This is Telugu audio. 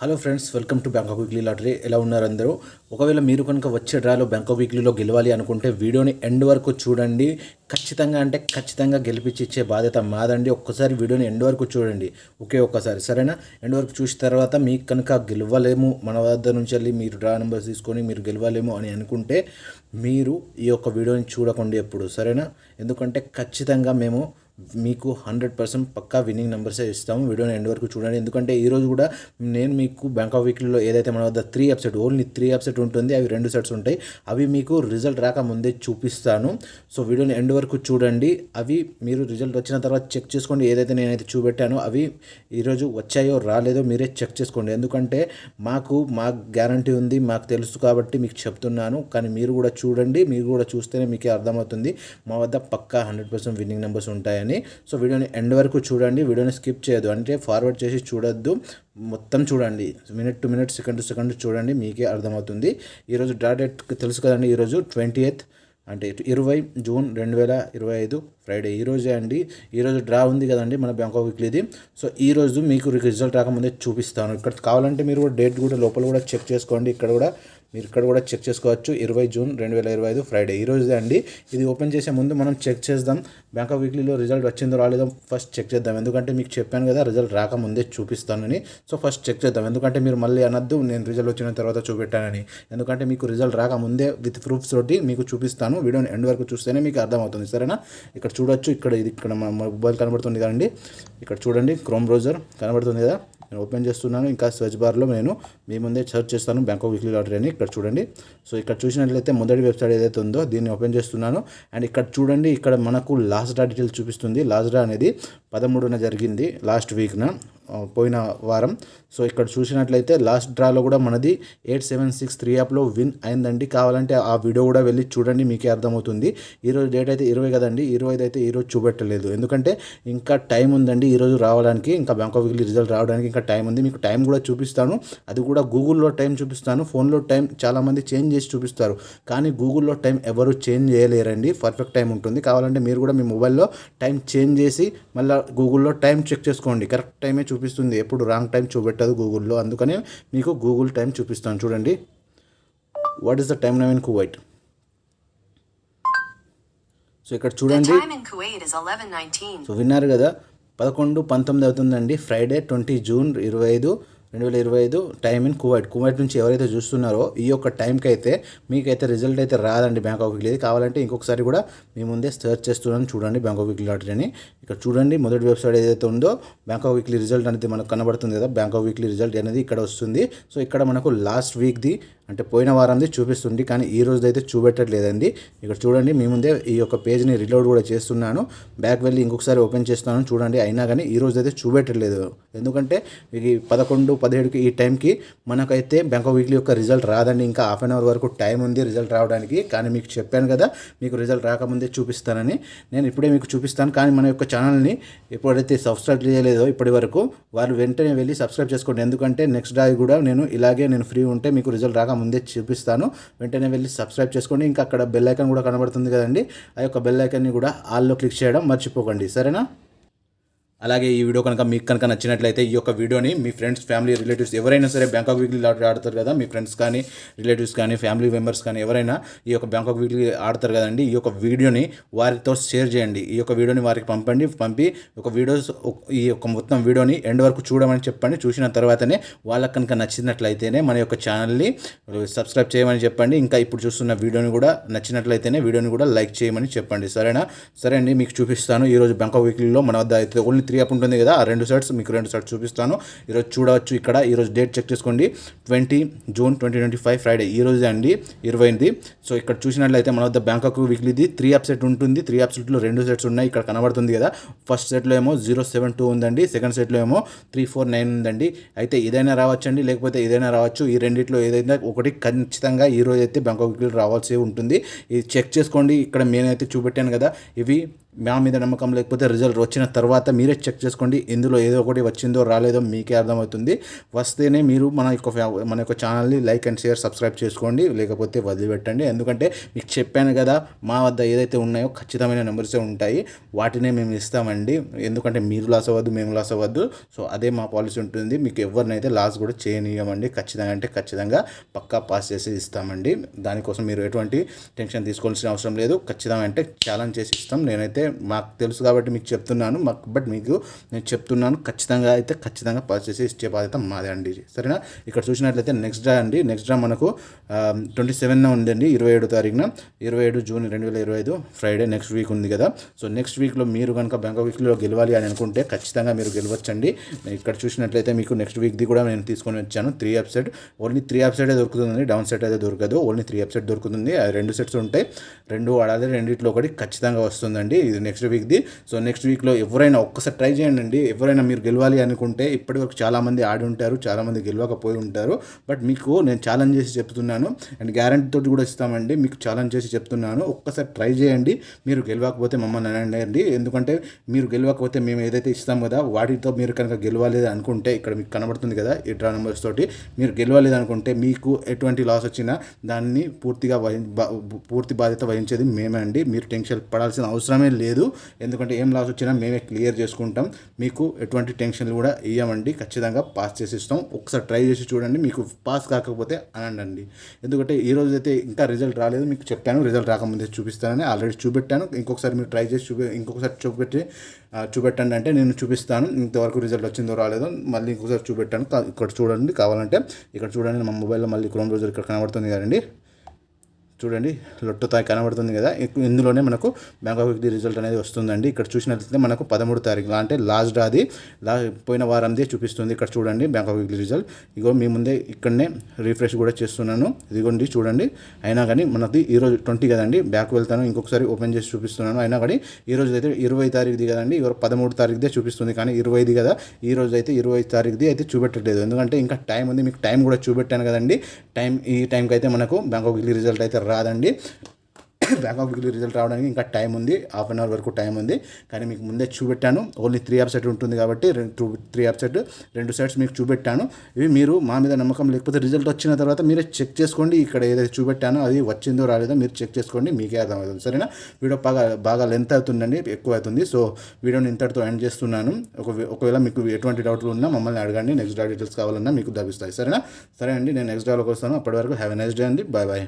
Hello friends, welcome to Bangkok weekly lottery. ఎలా ఉన్నారు అందరూ? ఒకవేళ మీరు కనుక వచ్చే డ్రాలో బ్యాంకాక్ వీక్లీలో గెలవాలి అనుకుంటే వీడియోని ఎండ్ వరకు చూడండి. ఖచ్చితంగా గెలిపించి ఇచ్చే బాధ్యత మాదండి. ఒక్కసారి వీడియోని ఎండ్ వరకు చూడండి, ఒక్కసారి, సరేనా? ఎండ్ వరకు చూసిన తర్వాత మీకు కనుక గెలవలేము, మన వద్ద నుంచి వెళ్ళి మీరు డ్రా నెంబర్స్ తీసుకొని మీరు గెలవలేము అని అనుకుంటే మీరు ఈ యొక్క వీడియోని చూడకండి ఎప్పుడు, సరేనా? ఎందుకంటే ఖచ్చితంగా మేము మీకు 100% పక్కా విన్నింగ్ నెంబర్సే ఇస్తాము. వీడియోని ఎండ్ వరకు చూడండి. ఎందుకంటే ఈరోజు కూడా నేను మీకు బ్యాంకాక్ వీక్లీలో ఏదైతే మన వద్ద 3 అప్సెట్, ఓన్లీ 3 అప్సెట్ ఉంటుంది, అవి 2 సెట్స్ ఉంటాయి. అవి మీకు రిజల్ట్ రాక ముందే చూపిస్తాను. సో వీడియోని ఎండ్ వరకు చూడండి. అవి మీరు రిజల్ట్ వచ్చిన తర్వాత చెక్ చేసుకోండి. ఏదైతే నేనైతే చూపెట్టానో అవి ఈరోజు వచ్చాయో రాలేదో మీరే చెక్ చేసుకోండి. ఎందుకంటే మాకు గ్యారంటీ ఉంది, మాకు తెలుసు కాబట్టి మీకు చెప్తున్నాను. కానీ మీరు కూడా చూడండి, మీరు కూడా చూస్తేనే మీకే అర్థమవుతుంది మా వద్ద పక్కా 100% విన్నింగ్ నెంబర్స్ ఉంటాయని. సో వీడియోని ఎండ్ వరకు చూడండి, వీడియోని స్కిప్ చేయొద్దు, అంటే ఫార్వర్డ్ చేసి చూడొద్దు, మొత్తం చూడండి. Minute to minute, second to second చూడండి, మీకే అర్థమవుతుంది. ఈరోజు డ్రా డేట్ తెలుసు కదండి, ఈరోజు 20th అంటే 20 జూన్ 2025 ఫ్రైడే ఈరోజే అండి. ఈరోజు డ్రా ఉంది కదండి మన బ్యాంకాక్ వీక్లీది. సో ఈరోజు మీకు రిజల్ట్ రాకముందే చూపిస్తాను. ఇక్కడ కావాలంటే మీరు కూడా డేట్ కూడా లోపల కూడా చెక్ చేసుకోండి. ఇక్కడ కూడా చెక్ చేసుకోవచ్చు. 20 జూన్ 2025 ఫ్రైడే ఈరోజే అండి. ఇది ఓపెన్ చేసే ముందు మనం చెక్ చేద్దాం, బ్యాంకాక్ వీక్లీలో రిజల్ట్ వచ్చిందో రాలేదో ఫస్ట్ చెక్ చేద్దాం. ఎందుకంటే మీకు చెప్పాను కదా రిజల్ట్ రాకముందే చూపిస్తానని. సో ఫస్ట్ చెక్ చేద్దాం, ఎందుకంటే మీరు మళ్ళీ అనద్దు నేను రిజల్ట్ వచ్చిన తర్వాత చూపెట్టానని. ఎందుకంటే మీకు రిజల్ట్ రాకముందే విత్ ప్రూఫ్స్ తోటి మీకు చూపిస్తాను. వీడియోని ఎండ్ వరకు చూస్తేనే మీకు అర్థమవుతుంది, సరేనా? ఇక్కడ చూడొచ్చు, ఇక్కడ మొబైల్ కనబడుతుంది కదండి. ఇక్కడ చూడండి, క్రోమ్ బ్రౌజర్ కనబడుతుంది కదా, నేను ఓపెన్ చేస్తున్నాను. ఇంకా సర్చ్ బార్లో నేను మీ ముందే సెర్చ్ చేస్తాను బ్యాంకాక్ వీక్లీ లాటరీ అని. ఇక్కడ చూడండి. సో ఇక్కడ చూసినట్లయితే మొదటి వెబ్సైట్ ఏదైతే ఉందో దీన్ని ఓపెన్ చేస్తున్నాను. అండ్ ఇక్కడ చూడండి, ఇక్కడ మనకు లాస్ట్ డ్రా డీటెయిల్స్ చూపిస్తుంది. లాస్ట్ డ్రా అనేది 13న జరిగింది, లాస్ట్ వీక్న, పోయిన వారం. సో ఇక్కడ చూసినట్లయితే లాస్ట్ డ్రాలో కూడా మనది 8763 యాప్లో విన్ అయిందండి. కావాలంటే ఆ వీడియో కూడా వెళ్ళి చూడండి, మీకే అర్థమవుతుంది. ఈరోజు డేట్ అయితే 20 కదండి, 25 అయితే ఈరోజు చూపెట్టలేదు. ఎందుకంటే ఇంకా టైం ఉందండి ఈరోజు రావడానికి, ఇంకా బ్యాంకాక్ వీక్లీ రిజల్ట్ రావడానికి ఇంకా టైం ఉంది. మీకు టైం కూడా చూపిస్తాను, అది కూడా గూగుల్లో టైం చూపిస్తాను. ఫోన్లో టైం చాలామంది చేంజ్ చేసి చూపిస్తారు, కానీ గూగుల్లో టైం ఎవరు చేంజ్ చేయలేరండి, పర్ఫెక్ట్ టైం ఉంటుంది. కావాలంటే మీరు కూడా మీ మొబైల్లో టైం చేంజ్ చేసి మళ్ళీ గూగుల్లో టైం చెక్ చేసుకోండి, కరెక్ట్ టైమే చూపిస్తుంది, ఎప్పుడు రాంగ్ టైం చూపెట్టదు గూగుల్లో. అందుకనే మీకు గూగుల్ టైం చూపిస్తాను. చూడండి, what is the time now in Kuwait. So ఇక్కడ చూడండి, సో విన్నారు కదా, 11:19 అవుతుందండి. Friday 20 June 2025 time in Kuwait నుంచి ఎవరైతే చూస్తున్నారో ఈ యొక్క టైంకి అయితే మీకైతే రిజల్ట్ అయితే రాదండి బ్యాంకాక్ వీక్లీ. కావాలంటే ఇంకొకసారి కూడా మీ ముందే సెర్చ్ చేస్తున్నాను, చూడండి బ్యాంకాక్ వీక్లీ లాటరీ అని. ఇక్కడ చూడండి, మొదటి వెబ్సైట్ ఏదైతే ఉందో బ్యాంకాక్ వీక్లీ రిజల్ట్ అనేది మనకు కనబడుతుంది కదా, బ్యాంకాక్ వీక్లీ రిజల్ట్ అనేది ఇక్కడ వస్తుంది. సో ఇక్కడ మనకు లాస్ట్ వీక్ది అంటే పోయిన వారంది చూపిస్తుంది, కానీ ఈ రోజు అయితే చూపెట్టట్లేదండి. ఇక్కడ చూడండి, మీ ముందే ఈ యొక్క పేజ్ని రీలోడ్ కూడా చేస్తున్నాను. బ్యాక్ వెళ్ళి ఇంకొకసారి ఓపెన్ చేస్తున్నాను, చూడండి. అయినా కానీ ఈ రోజు అయితే చూపెట్టట్లేదు, ఎందుకంటే ఇది 11-17కి ఈ టైంకి మనకైతే బ్యాంకాక్ వీక్లీ యొక్క రిజల్ట్ రాదండి. ఇంకా హాఫ్ అన్ అవర్ వరకు టైం ఉంది రిజల్ట్ రావడానికి. కానీ మీకు చెప్పాను కదా, మీకు రిజల్ట్ రాకముందే చూపిస్తానని. నేను ఇప్పుడే మీకు చూపిస్తాను. కానీ మన యొక్క ఛానల్ని ఎప్పుడైతే సబ్స్క్రైబ్ చేయలేదో ఇప్పటి వరకు వాళ్ళు వెంటనే వెళ్ళి సబ్స్క్రైబ్ చేసుకోండి. ఎందుకంటే నెక్స్ట్ డే కూడా నేను ఫ్రీ ఉంటే మీకు రిజల్ట్ రాక ముందే చూపిస్తాను. వెంటనే వెళ్ళి సబ్స్క్రైబ్ చేసుకోండి. ఇంకా అక్కడ బెల్ ఐకాన్ కూడా కనబడుతుంది కదండి, ఆ యొక్క బెల్ ఐకాన్ని కూడా ఆల్లో క్లిక్ చేయడం మర్చిపోకండి, సరేనా? అలాగే ఈ వీడియో కనుక మీకు కనుక నచ్చినట్లయితే ఈ యొక్క వీడియోని మీ ఫ్రెండ్స్, ఫ్యామిలీ, రిలేటివ్స్ ఎవరైనా సరే బ్యాంకాక్ వీక్లీ లాటరీ ఆడతారు కదా, మీ ఫ్రెండ్స్ కానీ, రిలేటివ్స్ కానీ, ఫ్యామిలీ మెంబర్స్ కానీ ఎవరైనా ఈ యొక్క బ్యాంకాక్ వీక్లీ ఆడతారు కదండి, ఈ యొక్క వీడియోని వారితో షేర్ చేయండి. ఈ యొక్క వీడియోని వారికి పంపి ఈ యొక్క మొత్తం వీడియోని ఎండ్ వరకు చూడమని చెప్పండి. చూసిన తర్వాతనే వాళ్ళకి కనుక నచ్చినట్లయితేనే మన యొక్క ఛానల్ని సబ్స్క్రైబ్ చేయమని చెప్పండి. ఇంకా ఇప్పుడు చూస్తున్న వీడియోని కూడా నచ్చినట్లయితేనే వీడియోని కూడా లైక్ చేయమని చెప్పండి, సరేనా? సరే అండి, మీకు చూపిస్తాను. ఈరోజు బ్యాంకాక్ వీక్లీలో మన వద్ద అయితే ఓన్లీ 3 యాప్ ఉంటుంది కదా, ఆ 2 సెట్స్ మీకు 2 సెట్స్ చూపిస్తాను. ఈరోజు చూడవచ్చు. ఇక్కడ ఈరోజు డేట్ చెక్ చేసుకోండి, 20 జూన్ 2025 ఫ్రైడే ఈరోజే అండి, 20th. సో ఇక్కడ చూసినట్లయితే మన వద్ద బ్యాంకాక్ వీక్లీది 3 యాప్ సెట్ ఉంటుంది. 3 యాప్ సెట్లో 2 సెట్స్ ఉన్నాయి, ఇక్కడ కనబడుతుంది కదా. ఫస్ట్ సెట్లో ఏమో 072 ఉందండి, సెకండ్ సెట్లో ఏమో 349 ఉందండి. అయితే ఇదైనా రావచ్చండి, లేకపోతే ఇదైనా రావచ్చు. ఈ రెండిట్లో ఏదైనా ఒకటి ఖచ్చితంగా ఈరోజు అయితే బ్యాంకాక్ వీక్లీ రావాల్సి ఉంటుంది. ఇది చెక్ చేసుకోండి. ఇక్కడ నేనైతే చూపెట్టాను కదా, ఇవి మా మీద నమ్మకం లేకపోతే రిజల్ట్ వచ్చిన తర్వాత మీరే చెక్ చేసుకోండి. ఇందులో ఏదో ఒకటి వచ్చిందో రాలేదో మీకే అర్థమవుతుంది. వస్తేనే మీరు మన యొక్క ఛానల్ని లైక్ అండ్ షేర్ సబ్స్క్రైబ్ చేసుకోండి, లేకపోతే వదిలిపెట్టండి. ఎందుకంటే మీకు చెప్పాను కదా, మా వద్ద ఏదైతే ఉన్నాయో ఖచ్చితమైన నెంబర్సే ఉంటాయి, వాటినే మేము ఇస్తామండి. ఎందుకంటే మీరు లాస్ అవ్వద్దు, మేము లాస్ అవ్వద్దు. సో అదే మా పాలసీ ఉంటుంది. మీకు ఎవరినైతే లాస్ కూడా చేయనీయమండి. ఖచ్చితంగా పక్కా పాస్ చేసి ఇస్తామండి. దానికోసం మీరు ఎటువంటి టెన్షన్ తీసుకోవాల్సిన అవసరం లేదు. ఖచ్చితంగా అంటే ఛాలెంజ్ చేసి ఇస్తాం. నేనైతే మాకు తెలుసు కాబట్టి మీకు చెప్తున్నాను, బట్ మీకు నేను చెప్తున్నాను, ఖచ్చితంగా పాస్ చేసి ఇచ్చే బాధ్యత మాదే అండి. సరేనా? ఇక్కడ చూసినట్లయితే నెక్స్ట్ డ్రా మనకు 27న ఉందండి, 27 తారీఖున, 27 జూన్ 2025 ఫ్రైడే, నెక్స్ట్ వీక్ ఉంది కదా. సో నెక్స్ట్ వీక్లో మీరు కనుక బ్యాంకాక్ వీక్లో గెలవాలి అని అనుకుంటే ఖచ్చితంగా మీరు గెలవచ్చండి. ఇక్కడ చూసినట్లయితే మీకు నెక్స్ట్ వీక్ది కూడా నేను తీసుకొని వచ్చాను. 3 ఎపిసోడ్, ఓన్లీ 3 ఎపిసోడే దొరుకుతుంది, డౌన్ సెట్ అయితే దొరకదు. ఓన్లీ 3 ఎపిసోడ్ దొరుకుతుంది. 2 సెట్స్ ఉంటాయి, 2 వాడాలి, రెండిట్లో ఒకటి ఖచ్చితంగా వస్తుందండి. ఇది నెక్స్ట్ వీక్ది. సో నెక్స్ట్ వీక్లో ఎవరైనా ఒక్కసారి ట్రై చేయండి అండి. ఎవరైనా మీరు గెలవాలి అనుకుంటే, ఇప్పటివరకు చాలామంది ఆడి ఉంటారు, చాలామంది గెలవకపోయి ఉంటారు, బట్ మీకు నేను ఛాలెంజ్ చేసి చెప్తున్నాను అండ్ గ్యారంటీ తోటి కూడా ఇస్తామండి. మీకు ఛాలెంజ్ చేసి చెప్తున్నాను, ఒక్కసారి ట్రై చేయండి. మీరు గెలవకపోతే మమ్మల్ని అనండి. ఎందుకంటే మీరు గెలవకపోతే మేము ఏదైతే ఇస్తాం కదా, వాటితో మీరు కనుక గెలవలేదు అనుకుంటే, ఇక్కడ మీకు కనబడుతుంది కదా ఈ డ్రా నెంబర్స్ తోటి, మీరు గెలవలేదు అనుకుంటే మీకు ఎటువంటి లాస్ వచ్చినా దాన్ని పూర్తి బాధ్యత వహించేది మేమే అండి. మీరు టెన్షన్ పడాల్సిన అవసరమే లేదు. ఎందుకంటే ఏం లాస్ వచ్చినా మేమే క్లియర్ చేసుకుంటాం. మీకు ఎటువంటి టెన్షన్లు కూడా ఇవ్వమండి. ఖచ్చితంగా పాస్ చేసి ఇస్తాం. ఒకసారి ట్రై చేసి చూడండి. మీకు పాస్ కాకపోతే అనండి. ఎందుకంటే ఈరోజు అయితే ఇంకా రిజల్ట్ రాలేదు, మీకు చెప్పాను రిజల్ట్ రాకముందే చూపిస్తానని, ఆల్రెడీ చూపెట్టాను. ఇంకొకసారి మీరు ట్రై చేసి ఇంకొకసారి చూపెట్టండి అంటే నేను చూపిస్తాను. ఇంతవరకు రిజల్ట్ వచ్చిందో రాలేదో మళ్ళీ ఇంకొకసారి చూపెట్టాను. ఇక్కడ చూడండి, కావాలంటే ఇక్కడ చూడండి, మా మొబైల్లో మళ్ళీ క్రోమ్ బ్రౌజర్ ఇక్కడ కనబడుతుంది కదండి, చూడండి లొట్టో తాయి కనబడుతుంది కదా. ఇందులోనే మనకు బ్యాంకాక్ వీక్లీ రిజల్ట్ అనేది వస్తుందండి. ఇక్కడ చూసినట్లయితే మనకు 13 తారీఖు అంటే లాస్ట్ డ్రాది పోయిన వారందే చూపిస్తుంది. ఇక్కడ చూడండి బ్యాంకాక్ వీక్లీ రిజల్ట్. ఇగో మీ ముందే ఇక్కడనే రిఫ్రెష్ కూడా చేస్తున్నాను, ఇదిగోండి చూడండి. అయినా కానీ మనది ఈరోజు 20 కదండి, బ్యాక్ వెళ్తాను, ఇంకొకసారి ఓపెన్ చేసి చూపిస్తున్నాను. అయినా కానీ ఈరోజు అయితే 20 తారీఖుది కదండి, 13 తారీఖుదే చూపిస్తుంది, కానీ 20ది కదా. ఈరోజు అయితే 20 తారీఖుది అయితే చూపెట్టట్లేదు, ఎందుకంటే ఇంకా టైం ఉంది. మీకు టైం కూడా చూపెట్టాను కదండి. ఈ టైంకి అయితే మనకు బ్యాంకాక్ వీక్లీ రిజల్ట్ అయితే రాదండి. బ్యాంకాక్ వీక్లీ రిజల్ట్ రావడానికి ఇంకా టైం ఉంది, హాఫ్ అన్ అవర్ వరకు టైం ఉంది. కానీ మీకు ముందే చూపెట్టాను, ఓన్లీ 3 ఎపిసోడ్ ఉంటుంది కాబట్టి 3 ఎపిసోడ్ 2 సెట్స్ మీకు చూపెట్టాను. ఇవి మీరు మా మీద నమ్మకం లేకపోతే రిజల్ట్ వచ్చిన తర్వాత మీరే చెక్ చేసుకోండి. ఇక్కడ ఏదైతే చూపెట్టానో అది వచ్చిందో రాలేదో మీరు చెక్ చేసుకోండి, మీకే అర్థమవుతుంది. సరేనా? వీడియో బాగా లెంత్ అవుతుందండి, ఎక్కువ అవుతుంది. సో వీడియోని ఇంతటితో ఎండ్ చేస్తున్నాను. ఒకవేళ మీకు ఎటువంటి డౌట్లు ఉన్నా మమ్మల్ని అడగండి, నెక్స్ట్ డ్రా డీటెయిల్స్ కావాలన్నా మీకు లభిస్తాయి. సరేనా? సరే అండి, నేను నెక్స్ట్ డ్రాలోకి వస్తాను. అప్పటి వరకు హ్యావ్ ఎ నైస్ డే అండి. Bye bye.